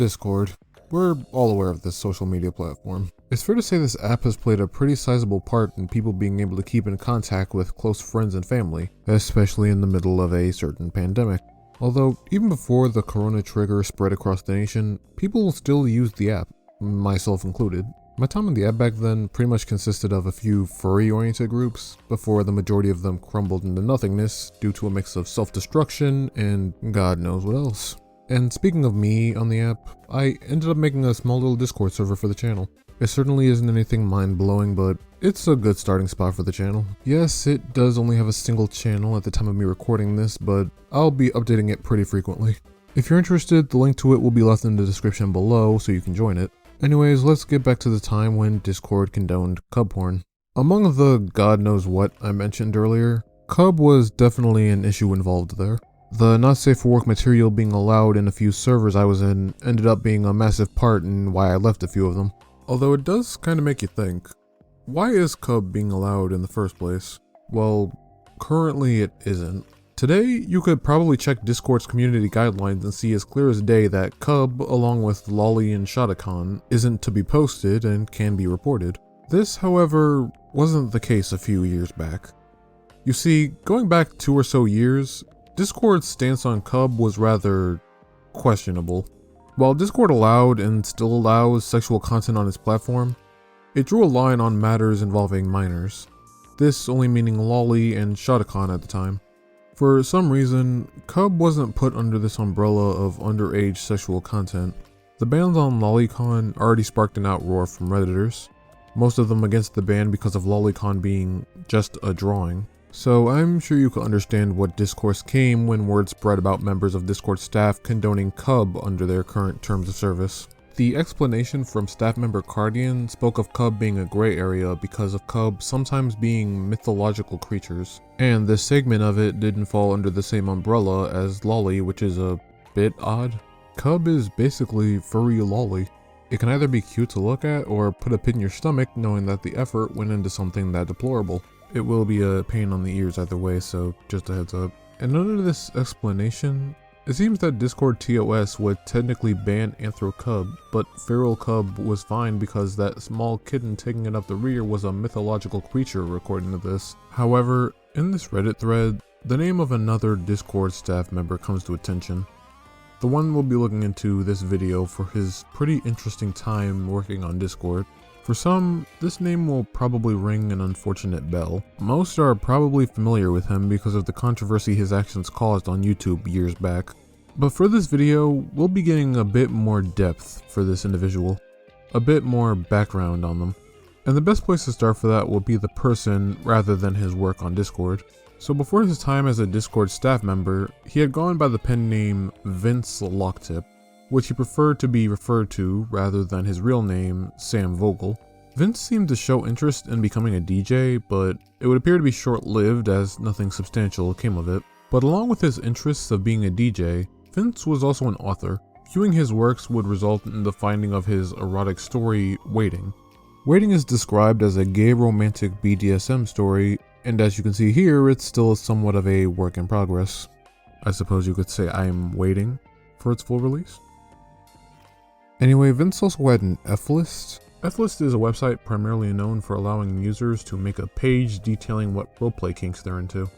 Discord. We're all aware of this social media platform. It's fair to say this app has played a pretty sizable part in people being able to keep in contact with close friends and family, especially in the middle of a certain pandemic. Although, even before the corona trigger spread across the nation, people still used the app, myself included. My time on the app back then pretty much consisted of a few furry-oriented groups, before the majority of them crumbled into nothingness due to a mix of self-destruction and God knows what else. And speaking of me on the app, I ended up making a small little Discord server for the channel. It certainly isn't anything mind-blowing, but it's a good starting spot for the channel. Yes, it does only have a single channel at the time of me recording this, but I'll be updating it pretty frequently. If you're interested, the link to it will be left in the description below so you can join it. Anyways, let's get back to the time when Discord condoned cub porn. Among the God knows what I mentioned earlier, cub was definitely an issue involved there. The not safe for work material being allowed in a few servers I was in ended up being a massive part in why I left a few of them. Although it does kind of make you think, why is cub being allowed in the first place? Well, currently it isn't. Today, you could probably check Discord's community guidelines and see as clear as day that cub, along with lolly and shotacon, isn't to be posted and can be reported. This, however, wasn't the case a few years back. You see, going back 2 or so years, Discord's stance on cub was rather questionable. While Discord allowed and still allows sexual content on its platform, it drew a line on matters involving minors. This only meaning lolly and shotacon at the time. For some reason, cub wasn't put under this umbrella of underage sexual content. The bans on lolicon already sparked an outroar from redditors, most of them against the ban because of lolicon being just a drawing. So I'm sure you could understand what discourse came when word spread about members of Discord staff condoning cub under their current terms of service. The explanation from staff member Cardian spoke of cub being a gray area because of cub sometimes being mythological creatures, and this segment of it didn't fall under the same umbrella as lolly, which is a bit odd. Cub is basically furry lolly. It can either be cute to look at or put a pit in your stomach knowing that the effort went into something that deplorable. It will be a pain on the ears either way, so just a heads up. And under this explanation, it seems that Discord TOS would technically ban Anthro Cub, but Feral Cub was fine because that small kitten taking it up the rear was a mythological creature according to this. However, in this Reddit thread, the name of another Discord staff member comes to attention. The one we'll be looking into this video for his pretty interesting time working on Discord. For some, this name will probably ring an unfortunate bell. Most are probably familiar with him because of the controversy his actions caused on YouTube years back. But for this video, we'll be getting a bit more depth for this individual, a bit more background on them. And the best place to start for that will be the person rather than his work on Discord. So before his time as a Discord staff member, he had gone by the pen name Vince Locktip, which he preferred to be referred to rather than his real name, Sam Vogel. Vince seemed to show interest in becoming a DJ, but it would appear to be short-lived as nothing substantial came of it. But along with his interests of being a DJ, Vince was also an author. Viewing his works would result in the finding of his erotic story, Waiting. Waiting is described as a gay romantic BDSM story, and as you can see here, it's still somewhat of a work in progress. I suppose you could say I'm waiting for its full release. Anyway, Vince also had an F-list. F-list is a website primarily known for allowing users to make a page detailing what roleplay kinks they're into.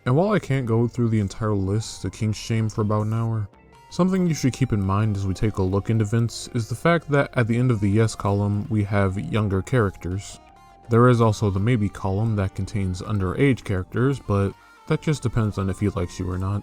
And while I can't go through the entire list to kink shame for about an hour, something you should keep in mind as we take a look into Vince is the fact that at the end of the yes column we have younger characters. There is also the maybe column that contains underage characters, but that just depends on if he likes you or not.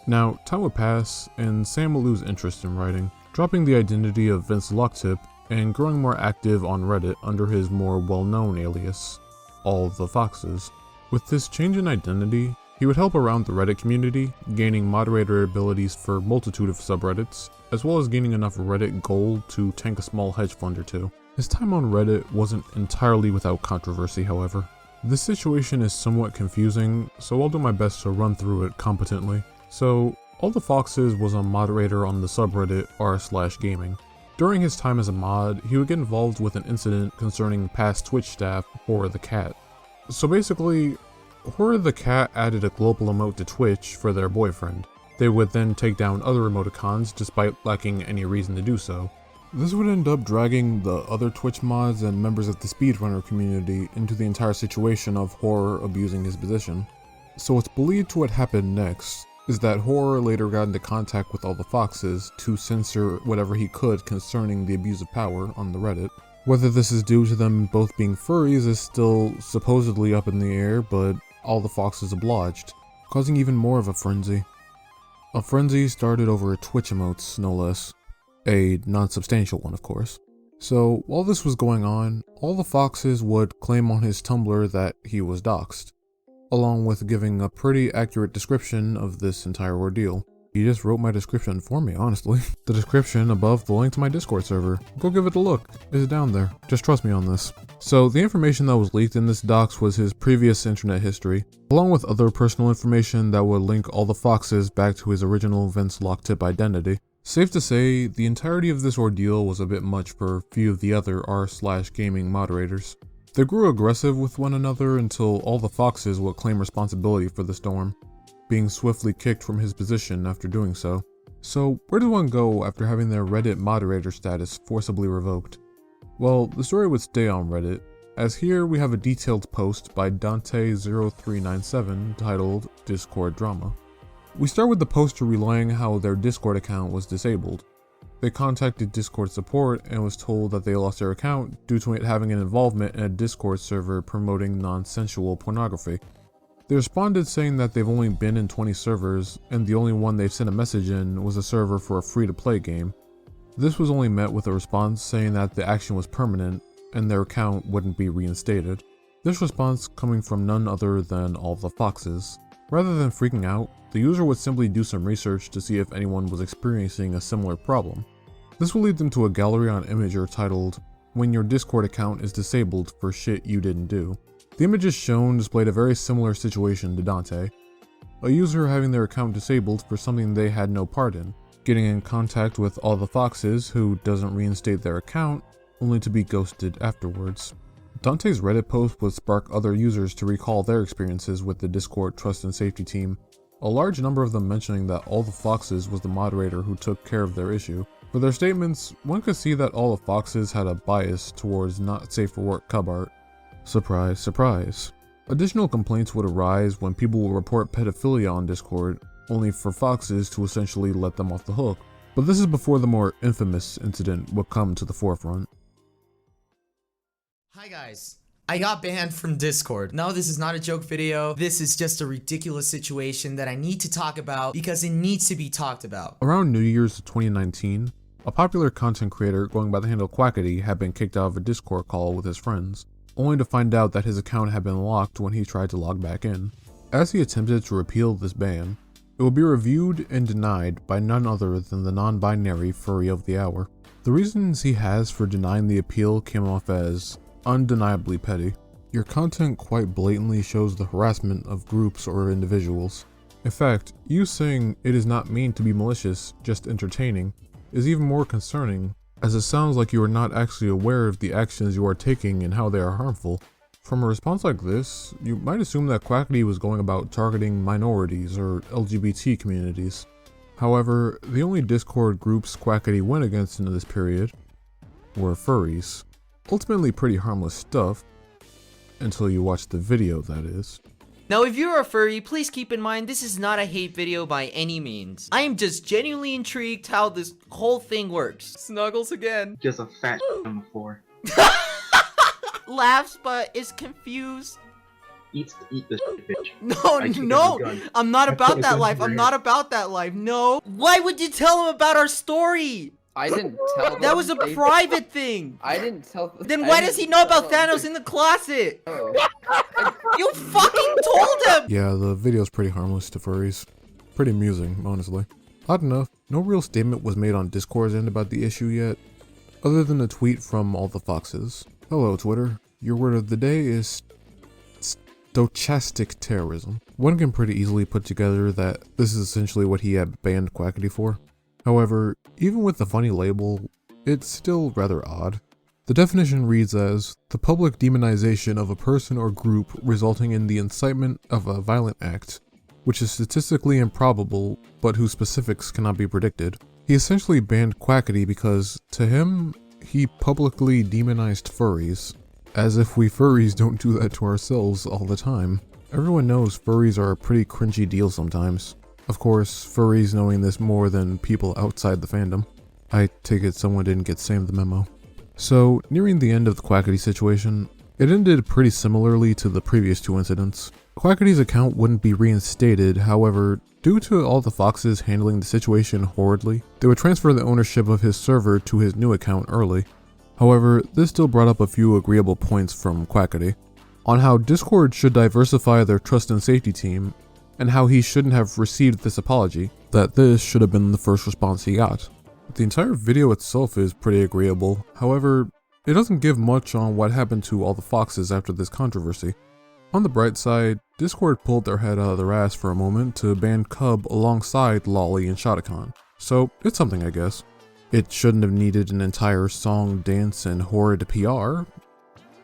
Now, time would pass, and Sam will lose interest in writing, dropping the identity of Vince Locktip and growing more active on Reddit under his more well-known alias, allthefoxes. With this change in identity, he would help around the Reddit community, gaining moderator abilities for a multitude of subreddits, as well as gaining enough Reddit gold to tank a small hedge fund or two. His time on Reddit wasn't entirely without controversy, however. This situation is somewhat confusing, so I'll do my best to run through it competently. So, allthefoxes was a moderator on the subreddit r/gaming. During his time as a mod, he would get involved with an incident concerning past Twitch staff, Horror the Cat. So basically, Horror the Cat added a global emote to Twitch for their boyfriend. They would then take down other emoticons despite lacking any reason to do so. This would end up dragging the other Twitch mods and members of the speedrunner community into the entire situation of Horror abusing his position. So what's believed to what happened next is that Horror later got into contact with all the foxes to censor whatever he could concerning the abuse of power on the Reddit. Whether this is due to them both being furries is still supposedly up in the air, but all the foxes obliged, causing even more of a frenzy. A frenzy started over Twitch emotes, no less. A non-substantial one, of course. So, while this was going on, all the foxes would claim on his Tumblr that he was doxxed, along with giving a pretty accurate description of this entire ordeal. He just wrote my description for me, honestly. The description above the link to my Discord server. Go give it a look. It's down there. Just trust me on this. So, the information that was leaked in this dox was his previous internet history, along with other personal information that would link all the foxes back to his original Vince Locktip identity. Safe to say, the entirety of this ordeal was a bit much for a few of the other r/gaming moderators. They grew aggressive with one another until all the foxes would claim responsibility for the storm, being swiftly kicked from his position after doing so. So, where does one go after having their Reddit moderator status forcibly revoked? Well, the story would stay on Reddit, as here we have a detailed post by Dante0397 titled Discord Drama. We start with the poster relaying how their Discord account was disabled. They contacted Discord support and was told that they lost their account due to it having an involvement in a Discord server promoting non-sensual pornography. They responded saying that they've only been in 20 servers, and the only one they've sent a message in was a server for a free-to-play game. This was only met with a response saying that the action was permanent, and their account wouldn't be reinstated. This response coming from none other than all the foxes. Rather than freaking out, the user would simply do some research to see if anyone was experiencing a similar problem. This will lead them to a gallery on Imgur titled, "When your Discord account is disabled for shit you didn't do." The images shown displayed a very similar situation to Dante. A user having their account disabled for something they had no part in, getting in contact with all the foxes who doesn't reinstate their account, only to be ghosted afterwards. Dante's Reddit post would spark other users to recall their experiences with the Discord trust and safety team, a large number of them mentioning that all the foxes was the moderator who took care of their issue. For their statements, one could see that all the foxes had a bias towards not safe for work cub art. Surprise, surprise. Additional complaints would arise when people would report pedophilia on Discord, only for foxes to essentially let them off the hook. But this is before the more infamous incident would come to the forefront. Hi guys, I got banned from Discord. No, this is not a joke video. This is just a ridiculous situation that I need to talk about because it needs to be talked about. Around New Year's of 2019, a popular content creator going by the handle Quackity had been kicked out of a Discord call with his friends, only to find out that his account had been locked when he tried to log back in. As he attempted to repeal this ban, it would be reviewed and denied by none other than the non-binary furry of the hour. The reasons he has for denying the appeal came off as undeniably petty. Your content quite blatantly shows the harassment of groups or individuals. In fact, you saying it is not meant to be malicious, just entertaining, is even more concerning, as it sounds like you are not actually aware of the actions you are taking and how they are harmful. From a response like this, you might assume that Quackity was going about targeting minorities or LGBT communities. However, the only Discord groups Quackity went against in this period were furries. Ultimately pretty harmless stuff, until you watch the video, that is. Now if you're a furry, please keep in mind this is not a hate video by any means. I am just genuinely intrigued how this whole thing works. Snuggles again. Just a fat on the floor. Laughs but is confused. Eat this bitch. No, I'm not about that life. I'm not about that life. No. Why would you tell him about our story? I didn't tell them. That was a private thing. I didn't tell them. Then why does he know about Thanos in the closet? Oh. You fucking told him! Yeah, the video's pretty harmless to furries. Pretty amusing, honestly. Odd enough, no real statement was made on Discord's end about the issue yet, other than a tweet from all the foxes. Hello, Twitter. Your word of the day is stochastic terrorism. One can pretty easily put together that this is essentially what he had banned Quackity for. However, even with the funny label, it's still rather odd. The definition reads as, the public demonization of a person or group resulting in the incitement of a violent act, which is statistically improbable, but whose specifics cannot be predicted. He essentially banned Quackity because, to him, he publicly demonized furries, as if we furries don't do that to ourselves all the time. Everyone knows furries are a pretty cringy deal sometimes. Of course, furries knowing this more than people outside the fandom. I take it someone didn't get Sam the memo. So, nearing the end of the Quackity situation, it ended pretty similarly to the previous two incidents. Quackity's account wouldn't be reinstated, however, due to all the foxes handling the situation horridly, they would transfer the ownership of his server to his new account early. However, this still brought up a few agreeable points from Quackity, on how Discord should diversify their trust and safety team, and how he shouldn't have received this apology, that this should have been the first response he got. The entire video itself is pretty agreeable, however, it doesn't give much on what happened to all the foxes after this controversy. On the bright side, Discord pulled their head out of their ass for a moment to ban Cub alongside Lolly and Shotacon, so it's something I guess. It shouldn't have needed an entire song, dance, and horrid PR,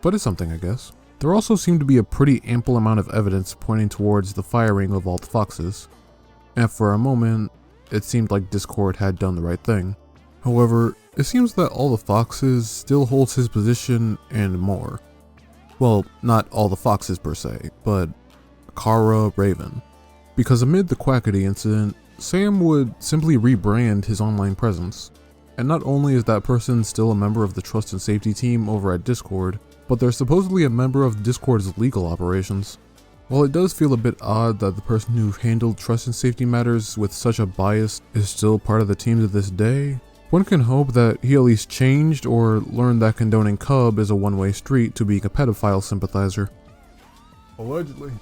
but it's something I guess. There also seemed to be a pretty ample amount of evidence pointing towards the firing of all the foxes, and for a moment, it seemed like Discord had done the right thing. However, it seems that all the foxes still holds his position and more. Well, not all the foxes per se, but Kara, Raven. Because amid the Quackity incident, Sam would simply rebrand his online presence. And not only is that person still a member of the trust and safety team over at Discord, but they're supposedly a member of Discord's legal operations. While it does feel a bit odd that the person who handled trust and safety matters with such a bias is still part of the team to this day, one can hope that he at least changed or learned that condoning Cub is a one-way street to being a pedophile sympathizer. Allegedly.